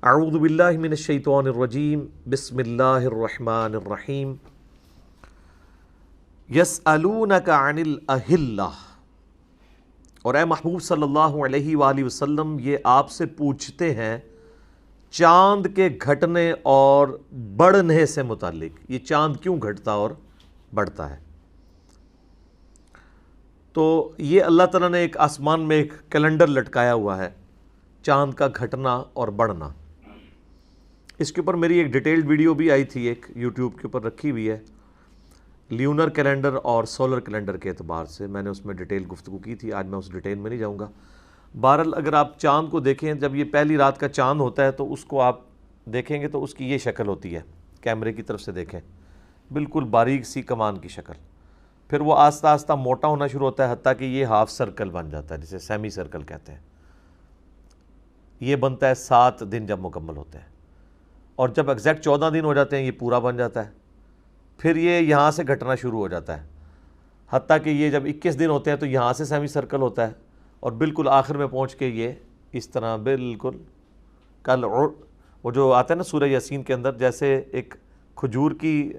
اعوذ باللہ من الشیطان الرجیم بسم اللہ الرحمن الرحیم یسألونک عن الاہلہ، اور اے محبوب صلی اللہ علیہ وآلہ وسلم یہ آپ سے پوچھتے ہیں چاند کے گھٹنے اور بڑھنے سے متعلق، یہ چاند کیوں گھٹتا اور بڑھتا ہے؟ تو یہ اللہ تعالیٰ نے ایک آسمان میں ایک کیلنڈر لٹکایا ہوا ہے چاند کا گھٹنا اور بڑھنا۔ اس کے اوپر میری ایک ڈیٹیلڈ ویڈیو بھی آئی تھی، ایک یوٹیوب کے اوپر رکھی ہوئی ہے، لیونر کیلنڈر اور سولر کیلنڈر کے اعتبار سے میں نے اس میں ڈیٹیل گفتگو کی تھی۔ آج میں اس ڈیٹیل میں نہیں جاؤں گا۔ بہرحال اگر آپ چاند کو دیکھیں، جب یہ پہلی رات کا چاند ہوتا ہے تو اس کو آپ دیکھیں گے تو اس کی یہ شکل ہوتی ہے، کیمرے کی طرف سے دیکھیں، بالکل باریک سی کمان کی شکل۔ پھر وہ آہستہ آہستہ موٹا ہونا شروع ہوتا ہے، حتیٰ کہ یہ ہاف سرکل بن جاتا ہے، جسے سیمی سرکل کہتے ہیں۔ یہ بنتا ہے 7 دن جب مکمل ہوتے ہیں، اور جب ایگزیکٹ 14 دن ہو جاتے ہیں یہ پورا بن جاتا ہے۔ پھر یہ یہاں سے گھٹنا شروع ہو جاتا ہے، حتیٰ کہ یہ جب 21 دن ہوتے ہیں تو یہاں سے سیمی سرکل ہوتا ہے، اور بالکل آخر میں پہنچ کے یہ اس طرح بالکل وہ جو آتا ہے نا سورہ یاسین کے اندر، جیسے ایک کھجور کی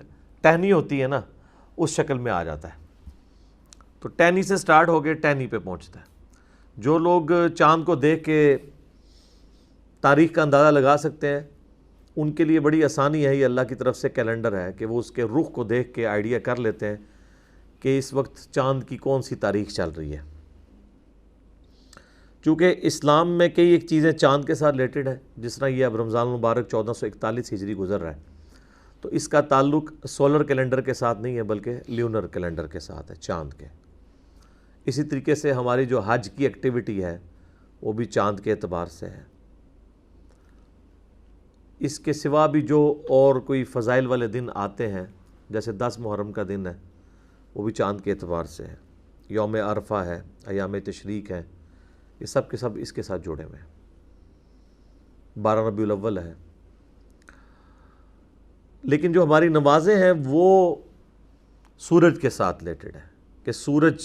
ٹہنی ہوتی ہے نا، اس شکل میں آ جاتا ہے۔ تو ٹہنی سے سٹارٹ ہو کے ٹہنی پہ پہنچتا ہے۔ جو لوگ چاند کو دیکھ کے تاریخ کا اندازہ لگا سکتے ہیں، ان کے لیے بڑی آسانی ہے، یہ اللہ کی طرف سے کیلنڈر ہے کہ وہ اس کے رخ کو دیکھ کے آئیڈیا کر لیتے ہیں کہ اس وقت چاند کی کون سی تاریخ چل رہی ہے۔ چونکہ اسلام میں کئی ایک چیزیں چاند کے ساتھ ریلیٹڈ ہیں، جس طرح یہ اب رمضان المبارک 1441 ہجری گزر رہا ہے، تو اس کا تعلق سولر کیلنڈر کے ساتھ نہیں ہے بلکہ لیونر کیلنڈر کے ساتھ ہے، چاند کے۔ اسی طریقے سے ہماری جو حج کی ایکٹیویٹی ہے وہ بھی چاند کے اعتبار سے ہے۔ اس کے سوا بھی جو اور کوئی فضائل والے دن آتے ہیں، جیسے 10 محرم کا دن ہے، وہ بھی چاند کے اعتبار سے ہے۔ یوم عرفہ ہے، ایام تشریق ہے، یہ سب کے سب اس کے ساتھ جڑے ہوئے ہیں۔ 12 ربیع الاول ہے۔ لیکن جو ہماری نمازیں ہیں وہ سورج کے ساتھ ریلیٹڈ ہے، کہ سورج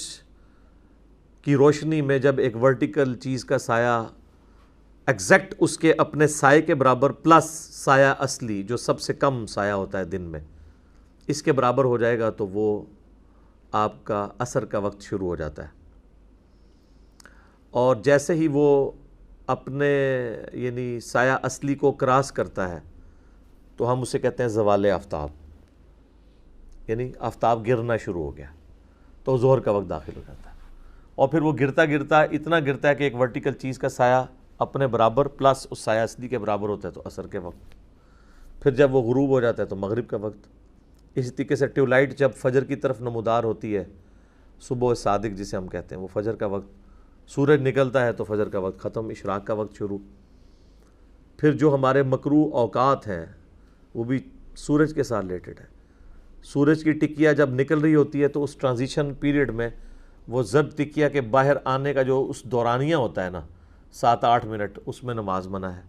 کی روشنی میں جب ایک ورٹیکل چیز کا سایہ ایگزیکٹ اس کے اپنے سائے کے برابر پلس سایہ اصلی جو سب سے کم سایہ ہوتا ہے دن میں، اس کے برابر ہو جائے گا تو وہ آپ کا عصر کا وقت شروع ہو جاتا ہے۔ اور جیسے ہی وہ اپنے یعنی سایہ اصلی کو کراس کرتا ہے تو ہم اسے کہتے ہیں زوال آفتاب، یعنی آفتاب گرنا شروع ہو گیا، تو ظہر کا وقت داخل ہو جاتا ہے۔ اور پھر وہ گرتا گرتا اتنا گرتا ہے کہ ایک ورٹیکل چیز کا سایہ اپنے برابر پلس اس سایہ اصلی کے برابر ہوتا ہے تو عصر کے وقت۔ پھر جب وہ غروب ہو جاتا ہے تو مغرب کا وقت۔ اسی طریقے سے ٹیوب لائٹ جب فجر کی طرف نمودار ہوتی ہے، صبح صادق جسے ہم کہتے ہیں، وہ فجر کا وقت۔ سورج نکلتا ہے تو فجر کا وقت ختم، اشراق کا وقت شروع۔ پھر جو ہمارے مکروہ اوقات ہیں وہ بھی سورج کے ساتھ ریلیٹڈ ہے۔ سورج کی ٹکیا جب نکل رہی ہوتی ہے تو اس ٹرانزیشن پیریڈ میں وہ زرد ٹکیا کے باہر آنے کا جو اس دورانیہ ہوتا ہے نا 7-8 منٹ، اس میں نماز منع ہے۔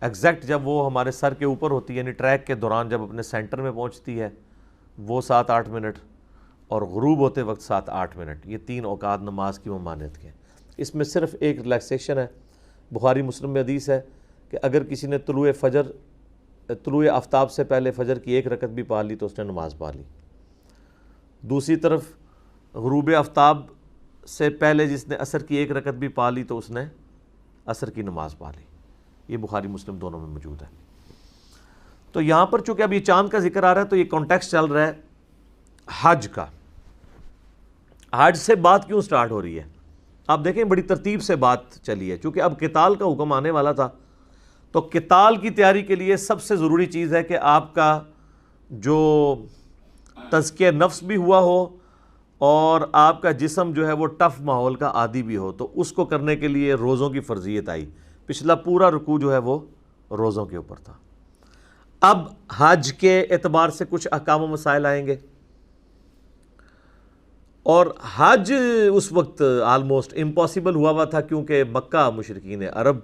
ایگزیکٹ جب وہ ہمارے سر کے اوپر ہوتی ہے، یعنی ٹریک کے دوران جب اپنے سینٹر میں پہنچتی ہے، وہ 7-8 منٹ، اور غروب ہوتے وقت 7-8 منٹ، یہ 3 اوقات نماز کی ممانعت کے ہیں۔ اس میں صرف ایک ریلیکسیشن ہے، بخاری مسلم میں حدیث ہے کہ اگر کسی نے طلوع آفتاب سے پہلے فجر کی 1 رکعت بھی پا لی تو اس نے نماز پا لی۔ دوسری طرف غروب آفتاب سے پہلے جس نے عصر کی 1 رکعت بھی پا لی تو اس نے عصر کی نماز پا لی۔ یہ بخاری مسلم دونوں میں موجود ہے۔ تو یہاں پر چونکہ اب یہ چاند کا ذکر آ رہا ہے تو یہ کانٹیکسٹ چل رہا ہے حج کا۔ حج سے بات کیوں سٹارٹ ہو رہی ہے؟ آپ دیکھیں بڑی ترتیب سے بات چلی ہے، چونکہ اب قتال کا حکم آنے والا تھا، تو قتال کی تیاری کے لیے سب سے ضروری چیز ہے کہ آپ کا جو تزکیہ نفس بھی ہوا ہو اور آپ کا جسم جو ہے وہ ٹف ماحول کا عادی بھی ہو، تو اس کو کرنے کے لیے روزوں کی فرضیت آئی۔ پچھلا پورا رکوع جو ہے وہ روزوں کے اوپر تھا۔ اب حج کے اعتبار سے کچھ احکام و مسائل آئیں گے، اور حج اس وقت آلموسٹ امپاسبل ہوا ہوا تھا، کیونکہ مکہ مشرکین عرب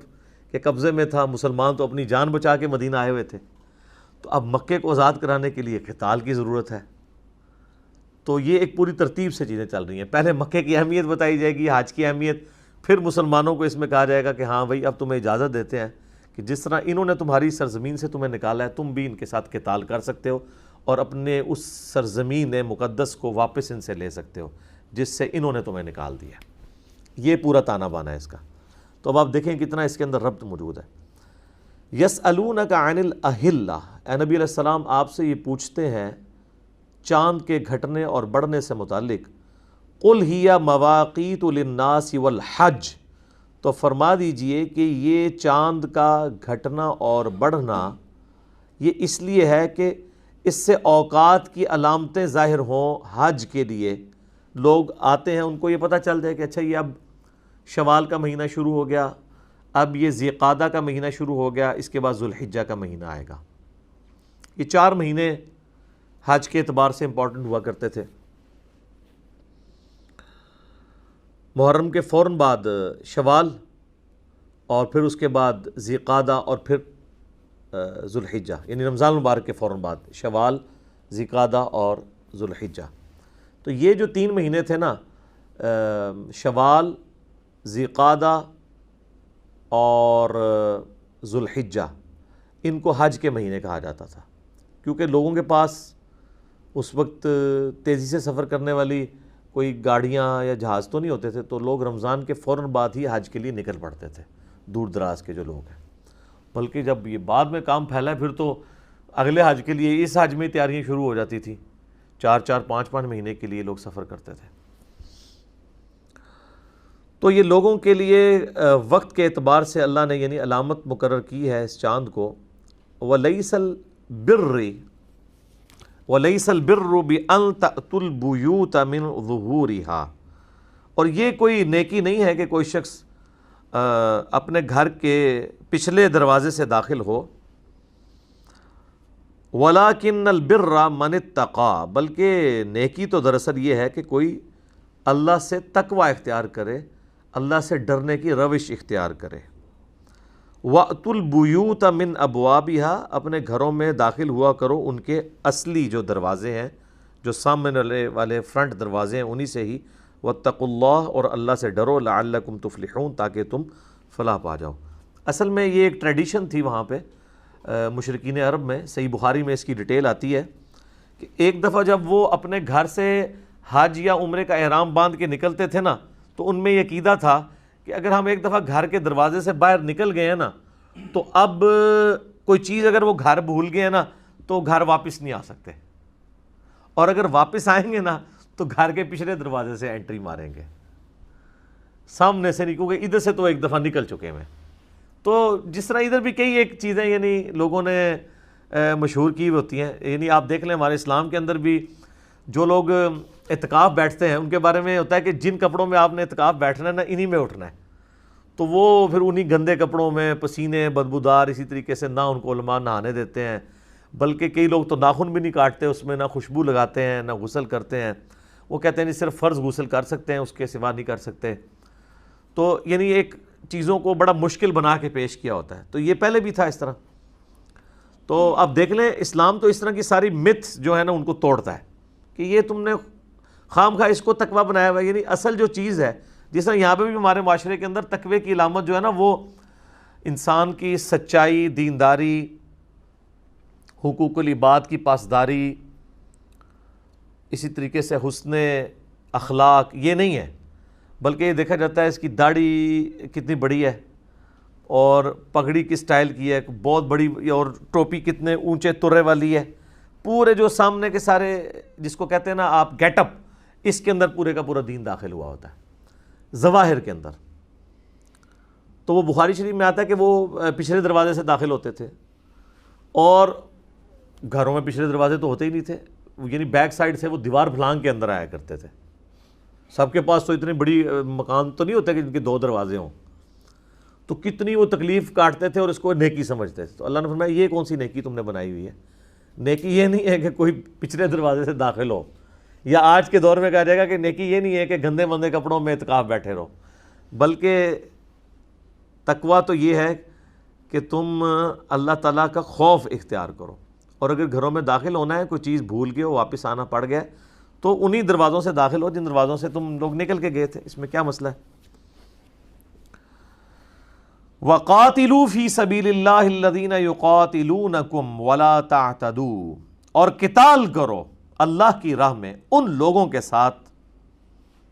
کے قبضے میں تھا، مسلمان تو اپنی جان بچا کے مدینہ آئے ہوئے تھے، تو اب مکے کو آزاد کرانے کے لیے قتال کی ضرورت ہے۔ تو یہ ایک پوری ترتیب سے چیزیں چل رہی ہیں، پہلے مکے کی اہمیت بتائی جائے گی، حج کی اہمیت، پھر مسلمانوں کو اس میں کہا جائے گا کہ ہاں بھائی اب تمہیں اجازت دیتے ہیں کہ جس طرح انہوں نے تمہاری سرزمین سے تمہیں نکالا ہے تم بھی ان کے ساتھ قتال کر سکتے ہو اور اپنے اس سرزمین مقدس کو واپس ان سے لے سکتے ہو جس سے انہوں نے تمہیں نکال دیا. یہ پورا تانا بانا ہے اس کا. تو اب آپ دیکھیں کتنا اس کے اندر ربط موجود ہے. یسألونک عن الاہلہ، اے نبی علیہ السلام آپ سے یہ پوچھتے ہیں چاند کے گھٹنے اور بڑھنے سے متعلق. قل ہی مواقیت للناس والحج، تو فرما دیجئے کہ یہ چاند کا گھٹنا اور بڑھنا یہ اس لیے ہے کہ اس سے اوقات کی علامتیں ظاہر ہوں حج کے لیے. لوگ آتے ہیں ان کو یہ پتہ چل جائے کہ اچھا یہ اب شوال کا مہینہ شروع ہو گیا، اب یہ ذی قعدہ کا مہینہ شروع ہو گیا، اس کے بعد ذو الحجہ کا مہینہ آئے گا. یہ 4 مہینے حج کے اعتبار سے امپورٹنٹ ہوا کرتے تھے. محرم کے فوراً بعد شوال، اور پھر اس کے بعد ذی قعدہ، اور پھر ذو الحجہ، یعنی رمضان المبارک کے فوراً بعد شوال، ذی قعدہ اور ذو الحجہ. تو یہ جو 3 مہینے تھے نا، شوال، ذی قعدہ اور ذو الحجہ، ان کو حج کے مہینے کہا جاتا تھا کیونکہ لوگوں کے پاس اس وقت تیزی سے سفر کرنے والی کوئی گاڑیاں یا جہاز تو نہیں ہوتے تھے، تو لوگ رمضان کے فوراً بعد ہی حج کے لیے نکل پڑتے تھے، دور دراز کے جو لوگ ہیں. بلکہ جب یہ بعد میں کام پھیلا پھر تو اگلے حج کے لیے اس حج میں تیاریاں شروع ہو جاتی تھیں. 4-4 5-5 مہینے کے لیے لوگ سفر کرتے تھے. تو یہ لوگوں کے لیے وقت کے اعتبار سے اللہ نے یعنی علامت مقرر کی ہے اس چاند کو. وَلَيْسَ الْبِرُّ بِأَن تَأْتُوا الْبُيُوتَ مِنْ ظُهُورِهَا، اور یہ کوئی نیکی نہیں ہے کہ کوئی شخص اپنے گھر کے پچھلے دروازے سے داخل ہو. وَلَكِنَّ الْبِرَّ مَنِ اتَّقَى، بلکہ نیکی تو دراصل یہ ہے کہ کوئی اللہ سے تقوی اختیار کرے، اللہ سے ڈرنے کی روش اختیار کرے. وَأْتُوا الْبُيُوتَ مِنْ أَبْوَابِهَا، اپنے گھروں میں داخل ہوا کرو ان کے اصلی جو دروازے ہیں، جو سامنے والے فرنٹ دروازے ہیں انہی سے ہی. وَاتَّقُوا اللَّهَ، اور اللہ سے ڈرو. لَعَلَّكُمْ تُفْلِحُونَ، تاکہ تم فلاح پا جاؤ. اصل میں یہ ایک ٹریڈیشن تھی وہاں پہ مشرکین عرب میں. صحیح بخاری میں اس کی ڈیٹیل آتی ہے کہ ایک دفعہ جب وہ اپنے گھر سے حج یا عمرے کا احرام باندھ کے نکلتے تھے نا، تو ان میں یہ عقیدہ تھا کہ اگر ہم ایک دفعہ گھر کے دروازے سے باہر نکل گئے ہیں نا، تو اب کوئی چیز اگر وہ گھر بھول گئے ہیں نا تو گھر واپس نہیں آ سکتے، اور اگر واپس آئیں گے نا تو گھر کے پچھلے دروازے سے انٹری ماریں گے، سامنے سے نہیں، کیونکہ ادھر سے تو ایک دفعہ نکل چکے ہیں. تو جس طرح ادھر بھی کئی ایک چیزیں یعنی لوگوں نے مشہور کی ہوتی ہیں. یعنی آپ دیکھ لیں ہمارے اسلام کے اندر بھی جو لوگ اعتکاف بیٹھتے ہیں ان کے بارے میں ہوتا ہے کہ جن کپڑوں میں آپ نے اعتکاف بیٹھنا ہے نا انہی میں اٹھنا ہے. تو وہ پھر انہی گندے کپڑوں میں پسینے بدبودار اسی طریقے سے نہ ان کو علماء نہانے دیتے ہیں، بلکہ کئی لوگ تو ناخن بھی نہیں کاٹتے اس میں، نہ خوشبو لگاتے ہیں، نہ غسل کرتے ہیں. وہ کہتے ہیں نہیں صرف فرض غسل کر سکتے ہیں، اس کے سوا نہیں کر سکتے. تو یعنی ایک چیزوں کو بڑا مشکل بنا کے پیش کیا ہوتا ہے. تو یہ پہلے بھی تھا اس طرح. تو اب دیکھ لیں اسلام تو اس طرح کی ساری متھ جو ہے نا ان کو توڑتا ہے کہ یہ تم نے خام خواہ اس کو تقوی بنایا ہوا ہے. یعنی اصل جو چیز ہے، جس طرح یہاں پہ بھی ہمارے معاشرے کے اندر تقوی کی علامت جو ہے نا وہ انسان کی سچائی، دینداری، حقوق العباد کی پاسداری، اسی طریقے سے حسن اخلاق، یہ نہیں ہے، بلکہ یہ دیکھا جاتا ہے اس کی داڑھی کتنی بڑی ہے اور پگڑی کس سٹائل کی ہے، بہت بڑی، اور ٹوپی کتنے اونچے ترے والی ہے. پورے جو سامنے کے سارے جس کو کہتے ہیں نا آپ گیٹ اپ، اس کے اندر پورے کا پورا دین داخل ہوا ہوتا ہے ظواہر کے اندر. تو وہ بخاری شریف میں آتا ہے کہ وہ پچھلے دروازے سے داخل ہوتے تھے، اور گھروں میں پچھلے دروازے تو ہوتے ہی نہیں تھے، یعنی بیک سائڈ سے وہ دیوار پھلانگ کے اندر آیا کرتے تھے. سب کے پاس تو اتنی بڑی مکان تو نہیں ہوتے کہ ان کے 2 دروازے ہوں. تو کتنی وہ تکلیف کاٹتے تھے اور اس کو نیکی سمجھتے تھے. تو اللہ نے فرمایا یہ کون سی نیکی تم نے بنائی ہوئی ہے؟ نیکی یہ نہیں ہے کہ کوئی پچھلے دروازے سے داخل ہو، یا آج کے دور میں کہا جائے گا کہ نیکی یہ نہیں ہے کہ گندے مندے کپڑوں میں اعتکاف بیٹھے رہو، بلکہ تقویٰ تو یہ ہے کہ تم اللہ تعالیٰ کا خوف اختیار کرو. اور اگر گھروں میں داخل ہونا ہے، کوئی چیز بھول گئے ہو، واپس آنا پڑ گیا، تو انہی دروازوں سے داخل ہو جن دروازوں سے تم لوگ نکل کے گئے تھے. اس میں کیا مسئلہ ہے؟ وَقَاتِلُوا فِي سَبِيلِ اللَّهِ الَّذِينَ يُقَاتِلُونَكُمْ وَلَا تَعْتَدُوا، اور قتال کرو اللہ کی راہ میں ان لوگوں کے ساتھ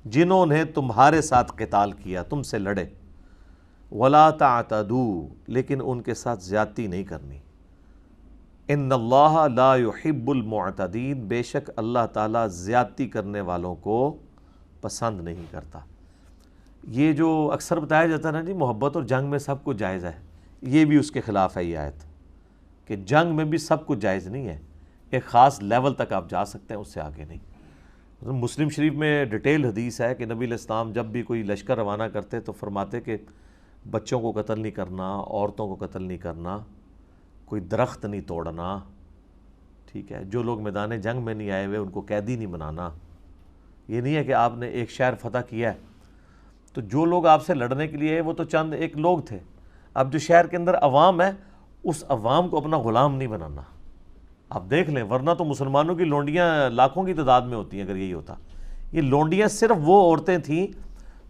جنہوں نے تمہارے ساتھ قتال کیا، تم سے لڑے، وَلَا تَعْتَدُوا، لیکن ان کے ساتھ زیادتی نہیں کرنی، ان اللہ لا يحب المعتدین، بے شک اللہ تعالیٰ زیادتی کرنے والوں کو پسند نہیں کرتا۔ یہ جو اکثر بتایا جاتا ہے نا جی محبت اور جنگ میں سب کچھ جائز ہے، یہ بھی اس کے خلاف ہے یہ آیت، کہ جنگ میں بھی سب کچھ جائز نہیں ہے، ایک خاص لیول تک آپ جا سکتے ہیں، اس سے آگے نہیں۔ مسلم شریف میں ڈیٹیل حدیث ہے کہ نبی علیہ السلام جب بھی کوئی لشکر روانہ کرتے تو فرماتے کہ بچوں کو قتل نہیں کرنا، عورتوں کو قتل نہیں کرنا، کوئی درخت نہیں توڑنا، ٹھیک ہے، جو لوگ میدان جنگ میں نہیں آئے ہوئے ان کو قیدی نہیں بنانا۔ یہ نہیں ہے کہ آپ نے ایک شہر فتح کیا ہے تو جو لوگ آپ سے لڑنے کے لیے وہ تو چند ایک لوگ تھے، اب جو شہر کے اندر عوام ہے اس عوام کو اپنا غلام نہیں بنانا۔ آپ دیکھ لیں، ورنہ تو مسلمانوں کی لونڈیاں لاکھوں کی تعداد میں ہوتی ہیں اگر یہی ہوتا۔ یہ لونڈیاں صرف وہ عورتیں تھیں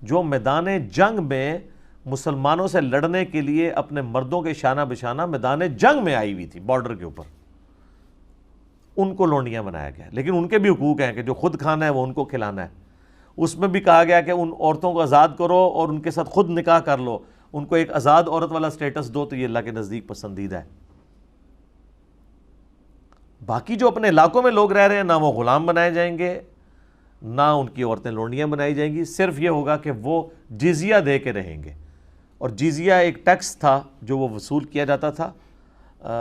جو میدان جنگ میں مسلمانوں سے لڑنے کے لیے اپنے مردوں کے شانہ بشانہ میدان جنگ میں آئی ہوئی تھی، بارڈر کے اوپر، ان کو لونڈیاں بنایا گیا۔ لیکن ان کے بھی حقوق ہیں کہ جو خود کھانا ہے وہ ان کو کھلانا ہے۔ اس میں بھی کہا گیا کہ ان عورتوں کو آزاد کرو اور ان کے ساتھ خود نکاح کر لو، ان کو ایک آزاد عورت والا سٹیٹس دو، تو یہ اللہ کے نزدیک پسندیدہ ہے۔ باقی جو اپنے علاقوں میں لوگ رہ رہے ہیں، نہ وہ غلام بنائے جائیں گے، نہ ان کی عورتیں لونڈیاں بنائی جائیں گی، صرف یہ ہوگا کہ وہ جزیہ دے کے رہیں گے، اور جزیہ ایک ٹیکس تھا جو وہ وصول کیا جاتا تھا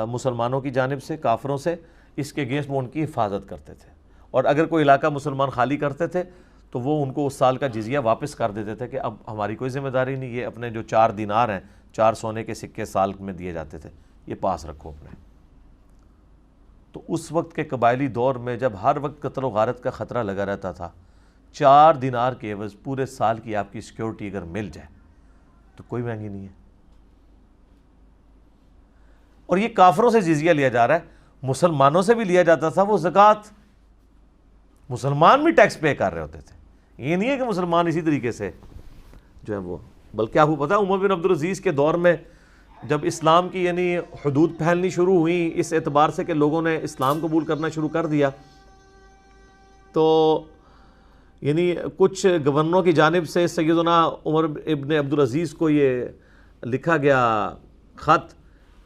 مسلمانوں کی جانب سے، کافروں سے، اس کے اگینسٹ وہ ان کی حفاظت کرتے تھے، اور اگر کوئی علاقہ مسلمان خالی کرتے تھے تو وہ ان کو اس سال کا جزیہ واپس کر دیتے تھے کہ اب ہماری کوئی ذمہ داری نہیں، یہ اپنے جو 4 دینار ہیں، 4 سونے کے سکے سال میں دیے جاتے تھے، یہ پاس رکھو اپنے۔ تو اس وقت کے قبائلی دور میں جب ہر وقت قتل و غارت کا خطرہ لگا رہتا تھا، 4 دینار کے عوض پورے سال کی آپ کی سیکیورٹی اگر مل جائے تو کوئی مہنگی نہیں ہے۔ اور یہ کافروں سے جزیہ لیا جا رہا ہے، مسلمانوں سے بھی لیا جاتا تھا وہ زکوٰۃ، مسلمان بھی ٹیکس پے کر رہے ہوتے تھے، یہ نہیں ہے کہ مسلمان اسی طریقے سے جو ہے وہ، بلکہ آپ کو پتہ ہے عمر بن عبدالعزیز کے دور میں جب اسلام کی یعنی حدود پھیلنی شروع ہوئی اس اعتبار سے کہ لوگوں نے اسلام قبول کرنا شروع کر دیا، تو یعنی کچھ گورنروں کی جانب سے سیدنا عمر ابن عبدالعزیز کو یہ لکھا گیا خط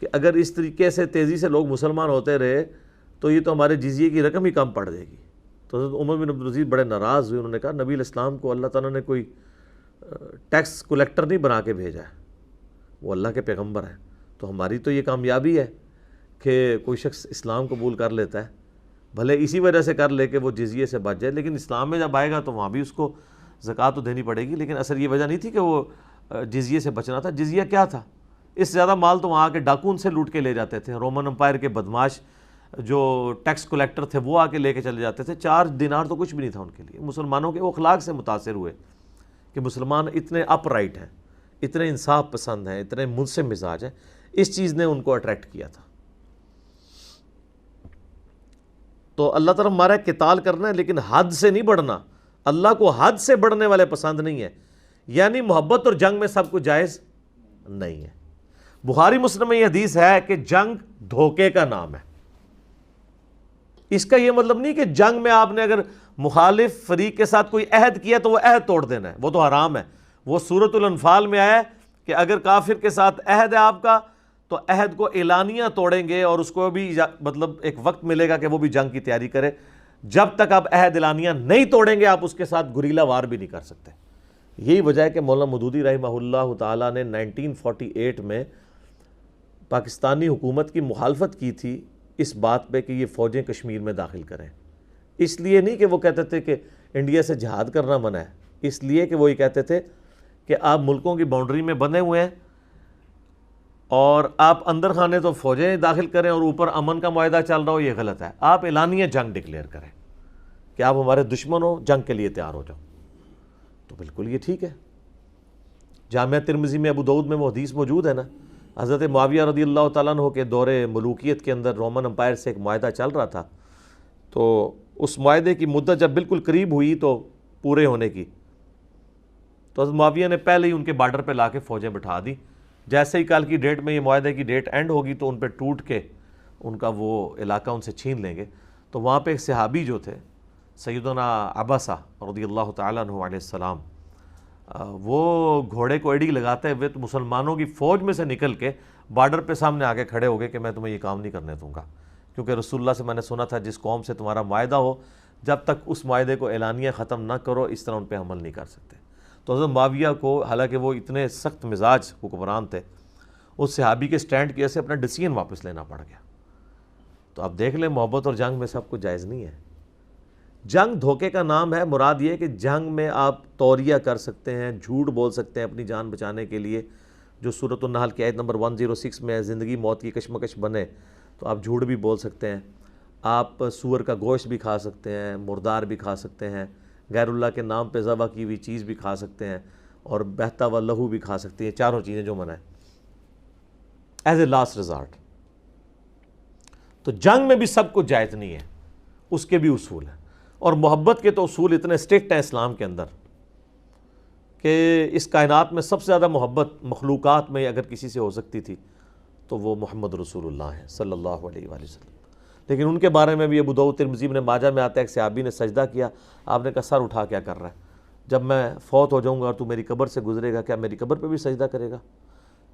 کہ اگر اس طریقے سے تیزی سے لوگ مسلمان ہوتے رہے تو یہ تو ہمارے جزیے کی رقم ہی کم پڑ جائے گی۔ تو حضرت عمر بن عبدالعزیز بڑے ناراض ہوئے، انہوں نے کہا نبی علیہ السلام کو اللہ تعالیٰ نے کوئی ٹیکس کلیکٹر نہیں بنا کے بھیجا ہے، وہ اللہ کے پیغمبر ہیں، تو ہماری تو یہ کامیابی ہے کہ کوئی شخص اسلام قبول کر لیتا ہے، بھلے اسی وجہ سے کر لے کہ وہ جزیے سے بچ جائے، لیکن اسلام میں جب آئے گا تو وہاں بھی اس کو زکوٰۃ تو دینی پڑے گی۔ لیکن اصل یہ وجہ نہیں تھی کہ وہ جزیے سے بچنا تھا، جزیہ کیا تھا؟ اس سے زیادہ مال تو وہاں کے ڈاکون سے لوٹ کے لے جاتے تھے، رومن امپائر کے بدماش جو ٹیکس کلیکٹر تھے وہ آ کے لے کے چلے جاتے تھے۔ 4 دینار تو کچھ بھی نہیں تھا ان کے لیے۔ مسلمانوں کے وہ اخلاق سے متاثر ہوئے کہ مسلمان اتنے اپ رائٹ ہیں، اتنے انصاف پسند ہیں، اتنے منصف مزاج ہیں، اس چیز نے ان کو اٹریکٹ کیا تھا۔ تو اللہ تعالیٰ ہمارا قتال کرنا ہے لیکن حد سے نہیں بڑھنا، اللہ کو حد سے بڑھنے والے پسند نہیں ہے، یعنی محبت اور جنگ میں سب کچھ جائز نہیں ہے۔ بخاری مسلم میں یہ حدیث ہے کہ جنگ دھوکے کا نام ہے۔ اس کا یہ مطلب نہیں کہ جنگ میں آپ نے اگر مخالف فریق کے ساتھ کوئی عہد کیا تو وہ عہد توڑ دینا ہے، وہ تو حرام ہے۔ وہ سورۃ الانفال میں آیا ہے کہ اگر کافر کے ساتھ عہد ہے آپ کا تو عہد کو اعلانیہ توڑیں گے، اور اس کو بھی مطلب ایک وقت ملے گا کہ وہ بھی جنگ کی تیاری کرے، جب تک آپ عہد اعلانیہ نہیں توڑیں گے آپ اس کے ساتھ گریلا وار بھی نہیں کر سکتے۔ یہی وجہ ہے کہ مولانا مودودی رحمہ اللہ تعالیٰ نے 1948 میں پاکستانی حکومت کی مخالفت کی تھی اس بات پہ کہ یہ فوجیں کشمیر میں داخل کریں۔ اس لیے نہیں کہ وہ کہتے تھے کہ انڈیا سے جہاد کرنا منع ہے، اس لیے کہ وہ یہ کہتے تھے کہ آپ ملکوں کی باؤنڈری میں بندھے ہوئے ہیں اور آپ اندر خانے تو فوجیں داخل کریں اور اوپر امن کا معاہدہ چل رہا ہو، یہ غلط ہے۔ آپ اعلانیہ جنگ ڈکلیئر کریں کہ آپ ہمارے دشمن ہو، جنگ کے لیے تیار ہو جاؤ، تو بالکل یہ ٹھیک ہے۔ جامعہ ترمذی میں ابو داؤد میں وہ حدیث موجود ہے نا، حضرت معاویہ رضی اللہ تعالیٰ عنہ کے دور ملوکیت کے اندر رومن امپائر سے ایک معاہدہ چل رہا تھا، تو اس معاہدے کی مدت جب بالکل قریب ہوئی تو پورے ہونے کی، تو حضرت معاویہ نے پہلے ہی ان کے بارڈر پہ لا کے فوجیں بٹھا دی جیسے ہی کل کی ڈیٹ میں یہ معاہدے کی ڈیٹ اینڈ ہوگی تو ان پہ ٹوٹ کے ان کا وہ علاقہ ان سے چھین لیں گے. تو وہاں پہ ایک صحابی جو تھے سیدنا عباسہ رضی اللہ تعالیٰ عنہ علیہ السلام، وہ گھوڑے کو ایڑی لگاتے ہوئے تو مسلمانوں کی فوج میں سے نکل کے بارڈر پہ سامنے آ کے کھڑے ہو گئے کہ میں تمہیں یہ کام نہیں کرنے دوں گا، کیونکہ رسول اللہ سے میں نے سنا تھا جس قوم سے تمہارا معاہدہ ہو جب تک اس معاہدے کو اعلانیہ ختم نہ کرو اس طرح ان پہ عمل نہیں کر سکتے. تو حضرت معاویہ کو، حالانکہ وہ اتنے سخت مزاج حکمران تھے، اس صحابی کے سٹینڈ کی وجہ سے اپنا ڈیسیژن واپس لینا پڑ گیا. تو اب دیکھ لیں محبت اور جنگ میں سب کچھ جائز نہیں ہے. جنگ دھوکے کا نام ہے. مراد یہ کہ جنگ میں آپ توریہ کر سکتے ہیں، جھوٹ بول سکتے ہیں اپنی جان بچانے کے لیے، جو سورۃ النحل کی آیت نمبر 106 میں ہے، زندگی موت کی کشمکش بنے تو آپ جھوٹ بھی بول سکتے ہیں. آپ سور کا گوشت بھی کھا سکتے ہیں، مردار بھی کھا سکتے ہیں، غیر اللہ کے نام پہ ذبح کی ہوئی چیز بھی کھا سکتے ہیں، اور بہتا ہوا لہو بھی کھا سکتے ہیں. چاروں چیزیں جو منع ہے ایز اے لاسٹ ریزارٹ. تو جنگ میں بھی سب کچھ جائز نہیں ہے، اس کے بھی اصول ہیں. اور محبت کے تو اصول اتنے اسٹرکٹ ہیں اسلام کے اندر کہ اس کائنات میں سب سے زیادہ محبت مخلوقات میں اگر کسی سے ہو سکتی تھی تو وہ محمد رسول اللہ ہیں صلی اللہ علیہ وآلہ وسلم. لیکن ان کے بارے میں بھی ابو داؤد ترمذی ابن ماجہ میں آتا ہے، ایک صحابی نے سجدہ کیا، آپ نے کہا سر اٹھا کیا کر رہا ہے، جب میں فوت ہو جاؤں گا اور تو میری قبر سے گزرے گا کیا میری قبر پہ بھی سجدہ کرے گا؟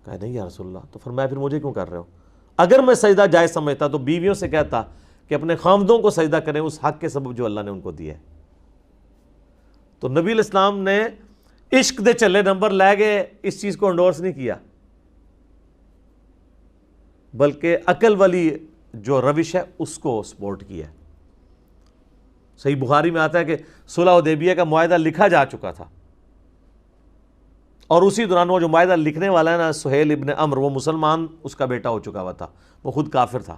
کہا نہیں یا رسول اللہ. تو فرمایا پھر مجھے کیوں کر رہے ہو؟ اگر میں سجدہ جائز سمجھتا تو بیویوں سے کہتا کہ اپنے خامدوں کو سجدہ کریں اس حق کے سبب جو اللہ نے ان کو دیا ہے. تو نبی علیہ السلام نے عشق دے چلے نمبر لے گئے اس چیز کو انڈورس نہیں کیا، بلکہ عقل والی جو روش ہے اس کو سپورٹ کیا. صحیح بخاری میں آتا ہے کہ صلح حدیبیہ کا معاہدہ لکھا جا چکا تھا، اور اسی دوران وہ جو معاہدہ لکھنے والا ہے نا سہیل ابن عمر، وہ مسلمان اس کا بیٹا ہو چکا ہوا تھا، وہ خود کافر تھا،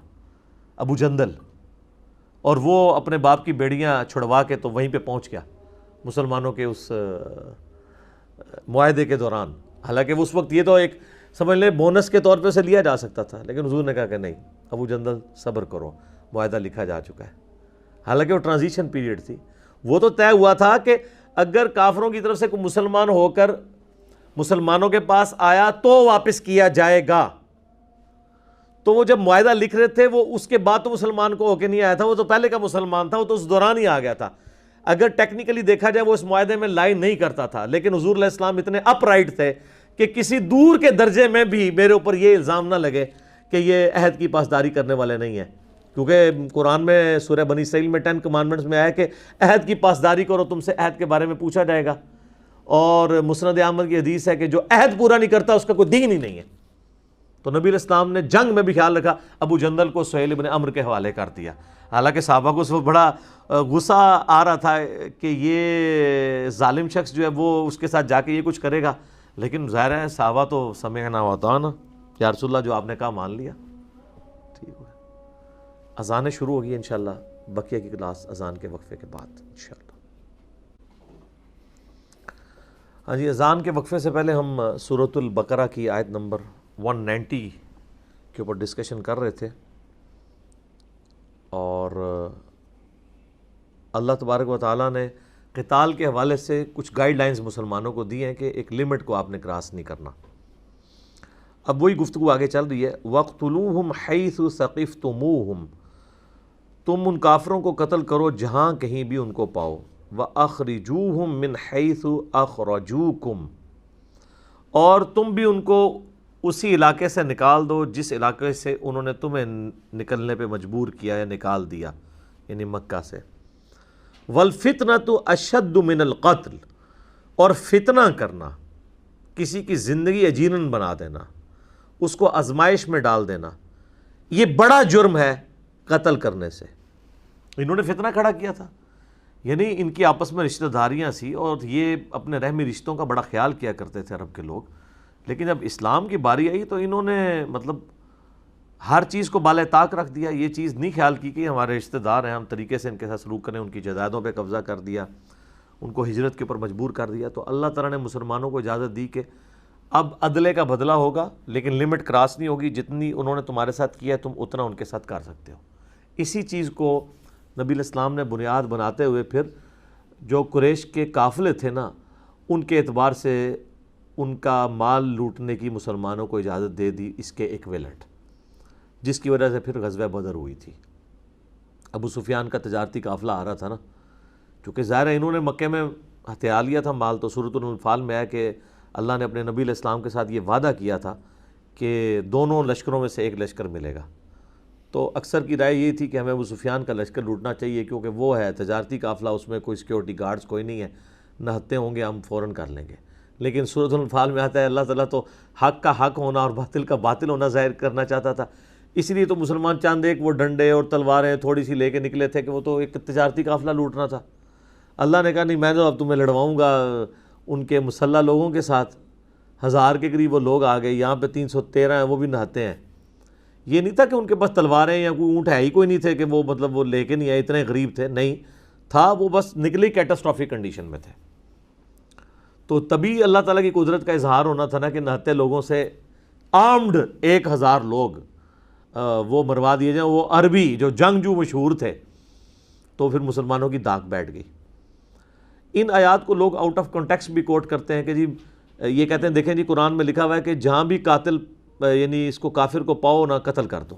ابو جندل، اور وہ اپنے باپ کی بیڑیاں چھڑوا کے تو وہیں پہ پہنچ گیا مسلمانوں کے اس معاہدے کے دوران. حالانکہ اس وقت یہ تو ایک سمجھ لیں بونس کے طور پہ اسے لیا جا سکتا تھا، لیکن حضور نے کہا کہ نہیں ابو جندل صبر کرو، معاہدہ لکھا جا چکا ہے. حالانکہ وہ ٹرانزیشن پیریڈ تھی، وہ تو طے ہوا تھا کہ اگر کافروں کی طرف سے کوئی مسلمان ہو کر مسلمانوں کے پاس آیا تو واپس کیا جائے گا. تو وہ جب معاہدہ لکھ رہے تھے وہ اس کے بعد تو مسلمان کو ہو کے نہیں آیا تھا، وہ تو پہلے کا مسلمان تھا، وہ تو اس دوران ہی آ گیا تھا. اگر ٹیکنیکلی دیکھا جائے وہ اس معاہدے میں لائن نہیں کرتا تھا، لیکن حضور علیہ السلام اتنے اپ رائٹ تھے کہ کسی دور کے درجے میں بھی میرے اوپر یہ الزام نہ لگے کہ یہ عہد کی پاسداری کرنے والے نہیں ہیں. کیونکہ قرآن میں سورہ بنی اسرائیل میں 10 کمانڈمنٹس میں آیا کہ عہد کی پاسداری کرو، تم سے عہد کے بارے میں پوچھا جائے گا. اور مسند احمد کی حدیث ہے کہ جو عہد پورا نہیں کرتا اس کا کوئی دین ہی نہیں ہے. تو نبی علیہ السلام نے جنگ میں بھی خیال رکھا، ابو جندل کو سہیل ابن عمر کے حوالے کر دیا. حالانکہ صحابہ کو اس وقت بڑا غصہ آ رہا تھا کہ یہ ظالم شخص جو ہے وہ اس کے ساتھ جا کے یہ کچھ کرے گا، لیکن ظاہر ہے صحابہ تو سمعنا وأطعنا، یا رسول اللہ جو آپ نے کہا مان لیا. ٹھیک ہے، اذانیں شروع ہوگی انشاءاللہ، بقیہ کی کلاس اذان کے وقفے کے بعد انشاءاللہ. ہاں جی، اذان کے وقفے سے پہلے ہم سورۃ البقرہ کی آیت نمبر 190 کے اوپر ڈسکشن کر رہے تھے، اور اللہ تبارک و تعالیٰ نے قتال کے حوالے سے کچھ گائیڈ لائنز مسلمانوں کو دی ہیں کہ ایک لمٹ کو آپ نے کراس نہیں کرنا. اب وہی گفتگو آگے چل رہی ہے، وَاقْتُلُوهُمْ حَيْثُ ثَقِفْتُمُوهُمْ، تم ان کافروں کو قتل کرو جہاں کہیں بھی ان کو پاؤ. وَأَخْرِجُوهُمْ مِنْ حَيْثُ أَخْرَجُوكُمْ، اور تم بھی ان کو اسی علاقے سے نکال دو جس علاقے سے انہوں نے تمہیں نکلنے پہ مجبور کیا یا نکال دیا، یعنی مکہ سے. وَالْفِتْنَةُ أَشَدُّ مِنَ الْقَتْلِ، اور فتنہ کرنا، کسی کی زندگی اجیرن بنا دینا، اس کو آزمائش میں ڈال دینا، یہ بڑا جرم ہے قتل کرنے سے. انہوں نے فتنہ کھڑا کیا تھا، یعنی ان کی آپس میں رشتہ داریاں سی اور یہ اپنے رحمی رشتوں کا بڑا خیال کیا کرتے تھے عرب کے لوگ. لیکن جب اسلام کی باری آئی تو انہوں نے مطلب ہر چیز کو بالائے طاق رکھ دیا. یہ چیز نہیں خیال کی کہ ہمارے رشتہ دار ہیں، ہم طریقے سے ان کے ساتھ سلوک کریں، ان کی جائیدادوں پہ قبضہ کر دیا، ان کو ہجرت کے اوپر مجبور کر دیا. تو اللہ تعالیٰ نے مسلمانوں کو اجازت دی کہ اب عدلے کا بدلہ ہوگا، لیکن لمٹ کراس نہیں ہوگی، جتنی انہوں نے تمہارے ساتھ کیا ہے تم اتنا ان کے ساتھ کر سکتے ہو. اسی چیز کو نبی علیہ السلام نے بنیاد بناتے ہوئے پھر جو قریش کے قافلے تھے نا ان کے اعتبار سے ان کا مال لوٹنے کی مسلمانوں کو اجازت دے دی اس کے ایکویلنٹ، جس کی وجہ سے پھر غزوہ بدر ہوئی تھی۔ ابو سفیان کا تجارتی قافلہ آ رہا تھا نا، چونکہ ظاہر ہے انہوں نے مکے میں ہتھیار لیا تھا مال، تو سورۃ الانفال میں ہے کہ اللہ نے اپنے نبی علیہ السلام کے ساتھ یہ وعدہ کیا تھا کہ دونوں لشکروں میں سے ایک لشکر ملے گا۔ تو اکثر کی رائے یہ تھی کہ ہمیں ابو سفیان کا لشکر لوٹنا چاہیے، کیونکہ وہ ہے تجارتی قافلہ، اس میں کوئی سیکیورٹی گارڈز کوئی نہیں ہے، نہتے ہوں گے ہم فوراً کر لیں گے۔ لیکن سورۃ الانفال میں آتا ہے اللہ تعالیٰ تو حق کا حق ہونا اور باطل کا باطل ہونا ظاہر کرنا چاہتا تھا، اس لیے تو مسلمان چاند ایک وہ ڈنڈے اور تلواریں تھوڑی سی لے کے نکلے تھے کہ وہ تو ایک تجارتی قافلہ لوٹنا تھا۔ اللہ نے کہا نہیں، میں تو اب تمہیں لڑواؤں گا ان کے مسلح لوگوں کے ساتھ۔ 1000 کے قریب وہ لوگ آ گئے، یہاں پہ 313 ہیں، وہ بھی نہاتے ہیں۔ یہ نہیں تھا کہ ان کے پاس تلواریں یا کوئی اونٹ ہے ہی کوئی نہیں تھے کہ وہ مطلب وہ لے کے نہیں آئے، اتنے غریب تھے، نہیں تھا، وہ بس نکلی کیٹاسٹرافک کنڈیشن میں تھے۔ تو تبھی اللہ تعالیٰ کی قدرت کا اظہار ہونا تھا نا کہ نہتے لوگوں سے آرمڈ 1000 لوگ وہ مروا دیے جائیں، وہ عربی جو جنگجو مشہور تھے۔ تو پھر مسلمانوں کی داغ بیٹھ گئی۔ ان آیات کو لوگ آؤٹ آف کانٹیکسٹ بھی کوٹ کرتے ہیں کہ جی یہ کہتے ہیں دیکھیں جی قرآن میں لکھا ہوا ہے کہ جہاں بھی قاتل یعنی اس کو کافر کو پاؤ نہ قتل کر دو۔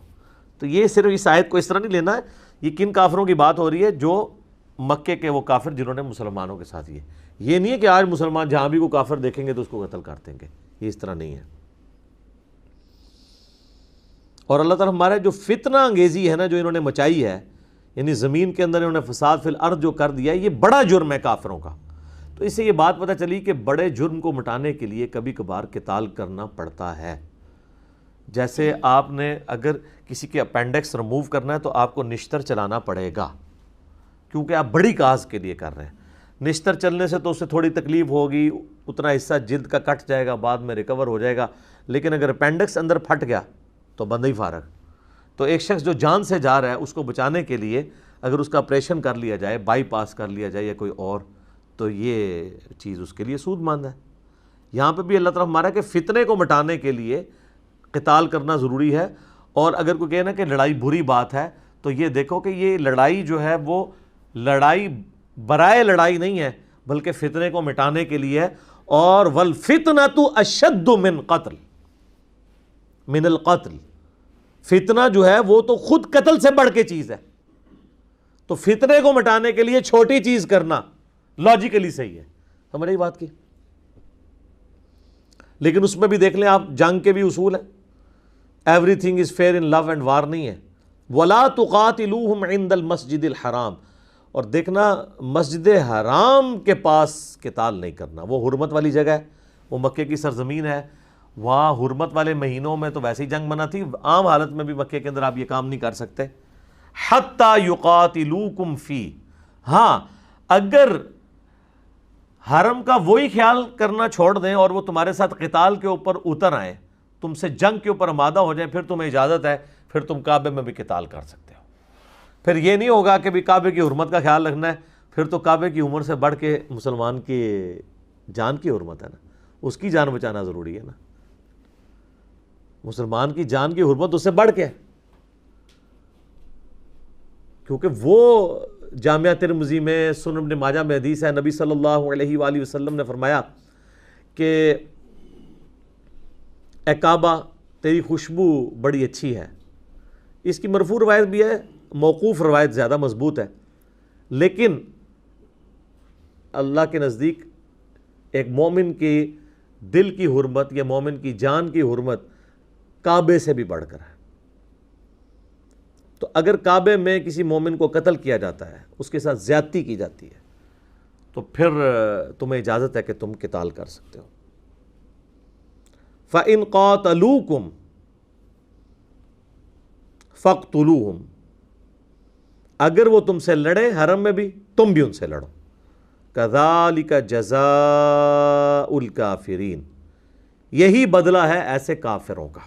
تو یہ صرف اس آیت کو اس طرح نہیں لینا ہے، یہ کن کافروں کی بات ہو رہی ہے؟ جو مکے کے وہ کافر جنہوں نے مسلمانوں کے ساتھ یہ نہیں ہے کہ آج مسلمان جہاں بھی کو کافر دیکھیں گے تو اس کو قتل کر دیں گے، یہ اس طرح نہیں ہے۔ اور اللہ تعالیٰ ہمارے جو فتنہ انگیزی ہے نا جو انہوں نے مچائی ہے، یعنی زمین کے اندر انہوں نے فساد فی الارض جو کر دیا ہے، یہ بڑا جرم ہے کافروں کا۔ تو اس سے یہ بات پتہ چلی کہ بڑے جرم کو مٹانے کے لیے کبھی کبھار قتال کرنا پڑتا ہے۔ جیسے آپ نے اگر کسی کے اپینڈکس ریموو کرنا ہے تو آپ کو نشتر چلانا پڑے گا، کیونکہ آپ بڑی کاز کے لیے کر رہے ہیں۔ نشتر چلنے سے تو اس سے تھوڑی تکلیف ہوگی، اتنا حصہ جلد کا کٹ جائے گا، بعد میں ریکور ہو جائے گا، لیکن اگر اپینڈکس اندر پھٹ گیا تو بندہ ہی فارغ۔ تو ایک شخص جو جان سے جا رہا ہے اس کو بچانے کے لیے اگر اس کا آپریشن کر لیا جائے، بائی پاس کر لیا جائے یا کوئی اور، تو یہ چیز اس کے لیے سود مند ہے۔ یہاں پہ بھی اللہ تعالیٰ ہمارا کہ فتنے کو مٹانے کے لیے قتال کرنا ضروری ہے۔ اور اگر کوئی کہے نا کہ لڑائی بری بات ہے، تو یہ دیکھو کہ یہ لڑائی جو ہے وہ لڑائی برائے لڑائی نہیں ہے، بلکہ فتنے کو مٹانے کے لیے ہے۔ اور والفتنۃ اشد من قتل، من القتل، فتنہ جو ہے وہ تو خود قتل سے بڑھ کے چیز ہے۔ تو فتنے کو مٹانے کے لیے چھوٹی چیز کرنا لاجیکلی صحیح ہے، سمجھ رہی بات کی؟ لیکن اس میں بھی دیکھ لیں آپ، جنگ کے بھی اصول ہیں، everything is fair in love and war نہیں ہے۔ وَلَا تُقَاتِلُوهُمْ عِنْدَ الْمَسْجِدِ الْحَرَامِ، اور دیکھنا مسجد حرام کے پاس قتال نہیں کرنا، وہ حرمت والی جگہ ہے، وہ مکے کی سرزمین ہے، وہاں حرمت والے مہینوں میں تو ویسے ہی جنگ منع تھی، عام حالت میں بھی مکے کے اندر آپ یہ کام نہیں کر سکتے۔ حَتَّى يُقَاتِلُوكُمْ فِي، ہاں اگر حرم کا وہی خیال کرنا چھوڑ دیں اور وہ تمہارے ساتھ قتال کے اوپر اتر آئیں، تم سے جنگ کے اوپر آمادہ ہو جائیں، پھر تمہیں اجازت ہے، پھر تم کعبے میں بھی قتال کر سکتے ہو۔ پھر یہ نہیں ہوگا کہ بھی کعبے کی حرمت کا خیال رکھنا ہے، پھر تو کعبے کی عمر سے بڑھ کے مسلمان کی جان کی حرمت ہے نا، اس کی جان بچانا ضروری ہے نا۔ مسلمان کی جان کی حرمت اس سے بڑھ کے ہے، کیونکہ وہ جامعہ ترمذی میں، سنن ابن ماجہ میں حدیث ہے، نبی صلی اللہ علیہ وآلہ وسلم نے فرمایا کہ اے کعبہ تیری خوشبو بڑی اچھی ہے۔ اس کی مرفوع روایت بھی ہے، موقوف روایت زیادہ مضبوط ہے، لیکن اللہ کے نزدیک ایک مومن کی دل کی حرمت یا مومن کی جان کی حرمت کعبے سے بھی بڑھ کر ہے۔ تو اگر کعبے میں کسی مومن کو قتل کیا جاتا ہے، اس کے ساتھ زیادتی کی جاتی ہے، تو پھر تمہیں اجازت ہے کہ تم قتال کر سکتے ہو۔ فَإِن قَاتَلُوكُمْ فَاقْتُلُوهُمْ، اگر وہ تم سے لڑے حرم میں بھی، تم بھی ان سے لڑو۔ كَذَلِكَ جَزَاءُ الْكَافِرِينَ، یہی بدلہ ہے ایسے کافروں کا۔